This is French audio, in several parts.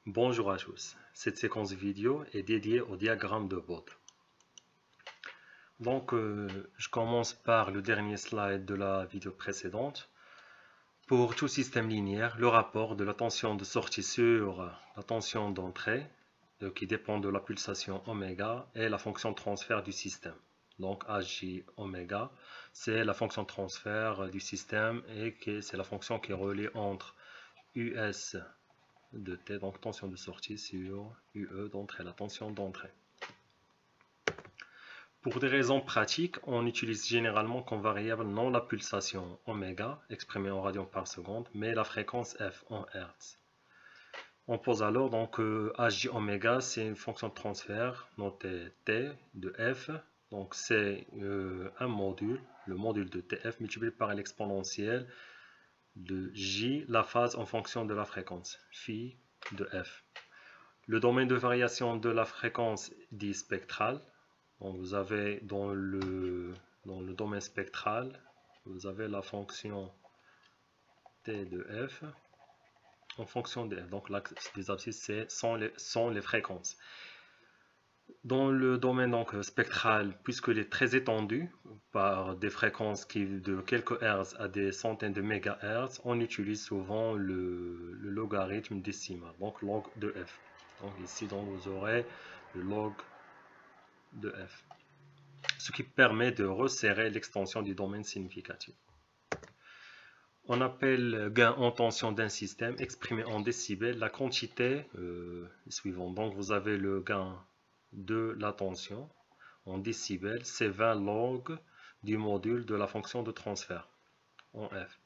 Bonjour à tous, cette séquence vidéo est dédiée au diagramme de Bode. Je commence par le dernier slide de la vidéo précédente. Pour tout système linéaire, le rapport de la tension de sortie sur la tension d'entrée, qui dépend de la pulsation oméga, est la fonction de transfert du système. Donc Hj oméga, c'est la fonction de transfert du système et c'est la fonction qui est reliée entre Us de T, donc tension de sortie sur UE d'entrée, la tension d'entrée. Pour des raisons pratiques, on utilise généralement comme variable non la pulsation oméga, exprimée en radians par seconde, mais la fréquence f en Hertz. On pose alors donc Hj oméga, c'est une fonction de transfert notée T de f, donc c'est un module, le module de Tf multiplié par l'exponentielle de J, la phase en fonction de la fréquence, phi de f. Le domaine de variation de la fréquence dit spectral. Donc vous avez dans le domaine spectral, vous avez la fonction T de f en fonction de f. Donc l'axe des abscisses sont les fréquences. Dans le domaine spectral, puisqu'il est très étendu par des fréquences qui de quelques hertz à des centaines de mégahertz, on utilise souvent le logarithme décimal, donc log de f. Donc ici vous aurez le log de f, ce qui permet de resserrer l'extension du domaine significatif. On appelle gain en tension d'un système exprimé en décibels la quantité suivante. Donc vous avez le gain de la tension en décibels, c'est 20 log du module de la fonction de transfert en f.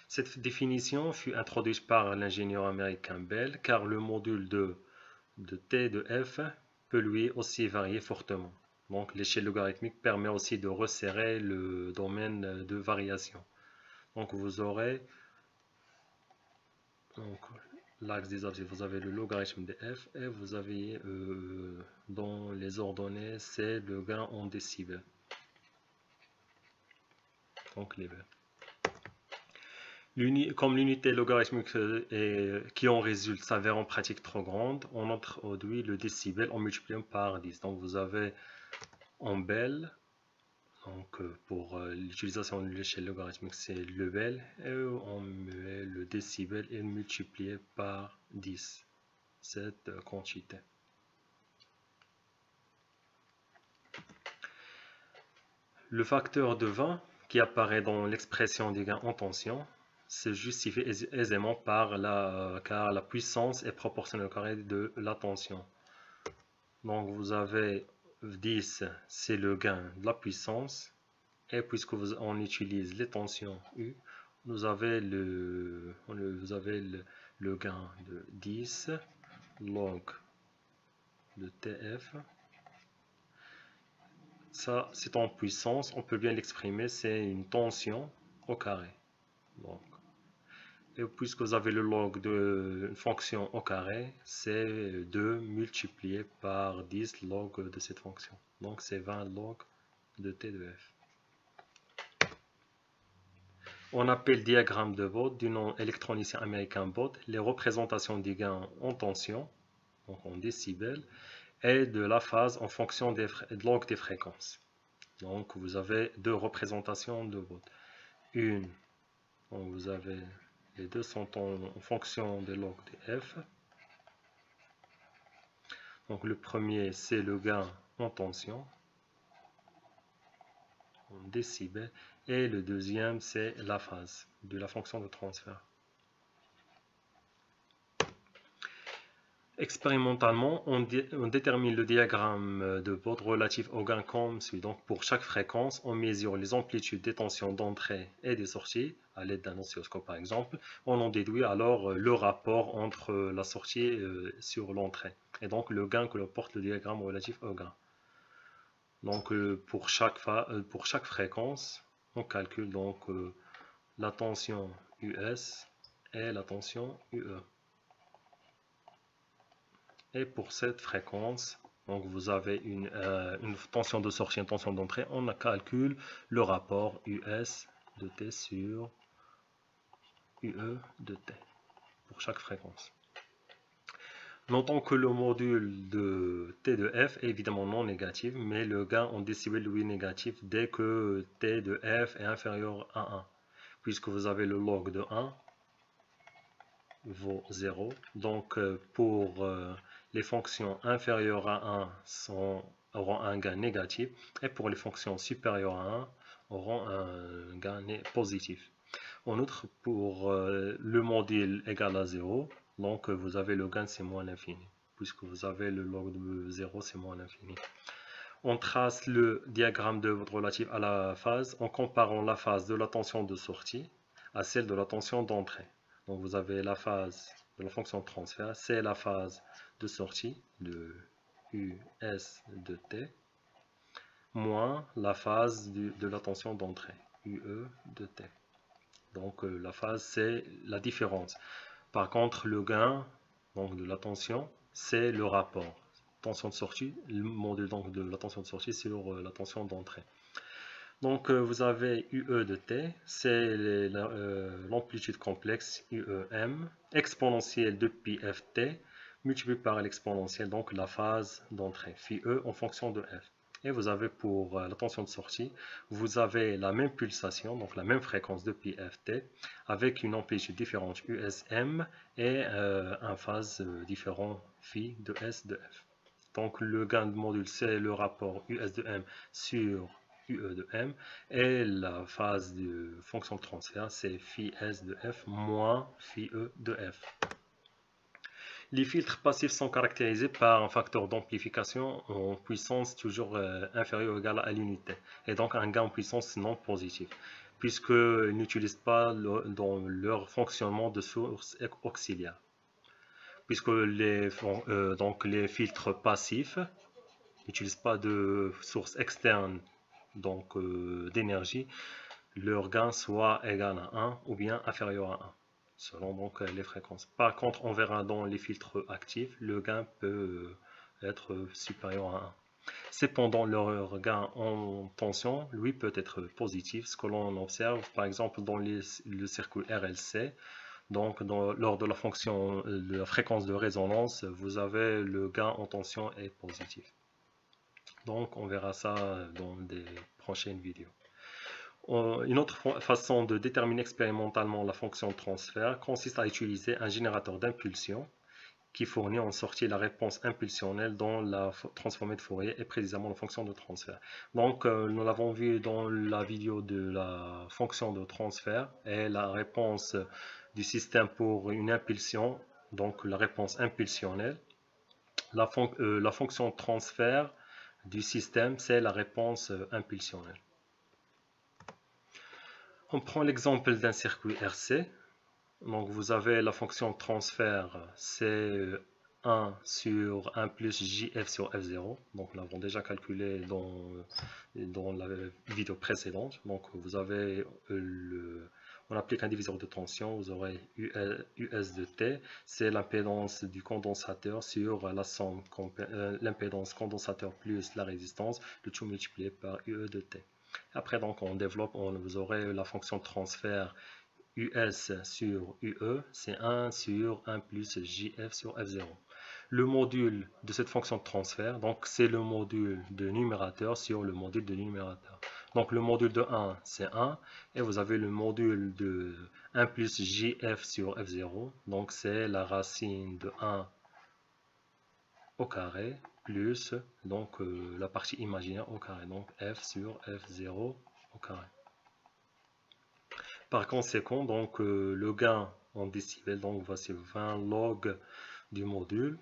Cette définition fut introduite par l'ingénieur américain Bell car le module de T de f peut lui aussi varier fortement. Donc l'échelle logarithmique permet aussi de resserrer le domaine de variation. Donc vous aurez l'axe des abscisses, vous avez le logarithme de f et vous avez dans les ordonnées c'est le gain en décibels. Donc les comme l'unité logarithmique qui en résulte s'avère en pratique trop grande, on introduit le décibel en multipliant par 10. Donc vous avez en Bell, donc pour l'utilisation de l'échelle logarithmique, c'est le Bell, et on met le décibel est multiplié par 10, cette quantité. Le facteur de 20 qui apparaît dans l'expression des gains en tension se justifie aisément car la puissance est proportionnelle au carré de la tension. Donc vous avez 10, c'est le gain de la puissance, et puisque on utilise les tensions U, vous avez le gain de 10 log de TF. Ça, c'est en puissance, on peut bien l'exprimer, c'est une tension au carré. Donc, et puisque vous avez le log d'une fonction au carré, c'est 2 multiplié par 10 log de cette fonction. Donc c'est 20 log de T de F. On appelle diagramme de Bode, du nom électronicien américain Bode, les représentations des gains en tension, donc en décibels, et de la phase en fonction de log des fréquences. Donc vous avez deux représentations de Bode. Une, donc vous avez les deux sont en fonction des log de f. Donc le premier c'est le gain en tension en décibels et le deuxième c'est la phase de la fonction de transfert. Expérimentalement, on détermine le diagramme de Bode relatif au gain comme suit. Donc pour chaque fréquence, on mesure les amplitudes des tensions d'entrée et des sorties à l'aide d'un oscilloscope par exemple. On en déduit alors le rapport entre la sortie sur l'entrée et donc le gain que porte le diagramme relatif au gain. Donc pour chaque fréquence, on calcule donc la tension US et la tension UE. Et pour cette fréquence, donc vous avez une tension de sortie et une tension d'entrée, on calcule le rapport US de T sur UE de T pour chaque fréquence. Notons que le module de t de f est évidemment non négatif, mais le gain en décibels lui est négatif dès que t de f est inférieur à 1, puisque vous avez le log de 1 vaut 0. Donc pour les fonctions inférieures à 1 auront un gain négatif, et pour les fonctions supérieures à 1 auront un gain positif. En outre, pour le module égal à 0, donc vous avez le gain c'est moins l'infini, puisque vous avez le log de 0 c'est moins l'infini. On trace le diagramme d'œuvre relative à la phase en comparant la phase de la tension de sortie à celle de la tension d'entrée. Donc vous avez la phase de la fonction de transfert, c'est la phase de sortie de US de t, moins la phase de la tension d'entrée, UE de t. Donc la phase c'est la différence. Par contre le gain donc, de la tension c'est le rapport. Tension de sortie, le module donc, de la tension de sortie sur la tension d'entrée. Donc vous avez UE de t, c'est l'amplitude complexe UEM, exponentielle de pi ft, multiplié par l'exponentielle, donc la phase d'entrée, phi E en fonction de f. Et vous avez pour la tension de sortie, vous avez la même pulsation, donc la même fréquence de pi ft, avec une amplitude différente USM et un phase différent phi de s de f. Donc le gain de module, c'est le rapport US de m sur UE de m, et la phase de fonction de transfert, c'est phi s de f moins phi e de f. Les filtres passifs sont caractérisés par un facteur d'amplification en puissance toujours inférieur ou égal à l'unité, et donc un gain en puissance non positif, puisqu'ils n'utilisent pas dans leur fonctionnement de source auxiliaire. Puisque donc les filtres passifs n'utilisent pas de source externe donc d'énergie, leur gain soit égal à 1 ou bien inférieur à 1, selon donc les fréquences. Par contre, on verra dans les filtres actifs, le gain peut être supérieur à 1. Cependant, leur gain en tension, lui, peut être positif, ce que l'on observe par exemple dans le circuit RLC. Donc, lors de la fonction de la fréquence de résonance, vous avez le gain en tension est positif. Donc, on verra ça dans des prochaines vidéos. Une autre façon de déterminer expérimentalement la fonction de transfert consiste à utiliser un générateur d'impulsion qui fournit en sortie la réponse impulsionnelle dans la transformée de Fourier et précisément la fonction de transfert. Donc, nous l'avons vu dans la vidéo de la fonction de transfert et la réponse du système pour une impulsion, donc la réponse impulsionnelle. La fonction de transfert du système, c'est la réponse impulsionnelle. On prend l'exemple d'un circuit RC. Donc vous avez la fonction de transfert, c'est 1 sur 1 plus JF sur F0. Donc nous l'avons déjà calculé dans la vidéo précédente. Donc vous avez on applique un diviseur de tension, vous aurez US de T, c'est l'impédance du condensateur sur la somme, l'impédance condensateur plus la résistance, le tout multiplié par UE de T. Après donc on développe, vous aurez la fonction de transfert US sur UE, c'est 1 sur 1 plus JF sur F0. Le module de cette fonction de transfert, donc c'est le module de numérateur sur le module de numérateur. Donc le module de 1, c'est 1, et vous avez le module de 1 plus JF sur F0, donc c'est la racine de 1 au carré, plus donc la partie imaginaire au carré, donc F sur F0 au carré. Par conséquent, donc le gain en décibels, donc voici 20 log du module,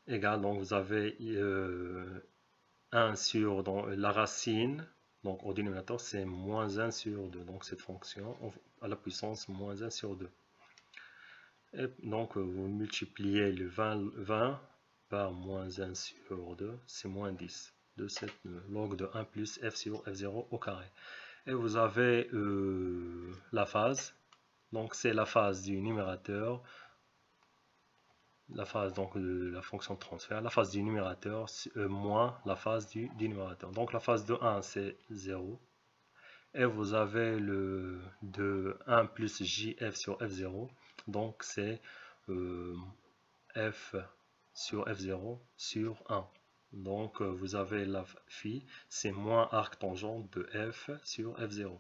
égal, donc vous avez 1 sur donc, la racine, donc au dénominateur c'est moins 1 sur 2, donc cette fonction à la puissance moins 1 sur 2. Et donc vous multipliez le 20 par moins 1 sur 2, c'est moins 10, de cette log de 1 plus F sur F0 au carré. Et vous avez la phase, donc c'est la phase du numérateur, la phase donc de la fonction de transfert, la phase du numérateur moins la phase du dénominateur. Donc la phase de 1 c'est 0, et vous avez le de 1 plus JF sur F0, donc c'est f sur f0 sur 1. Donc vous avez la phi, c'est moins arc tangent de f sur f0.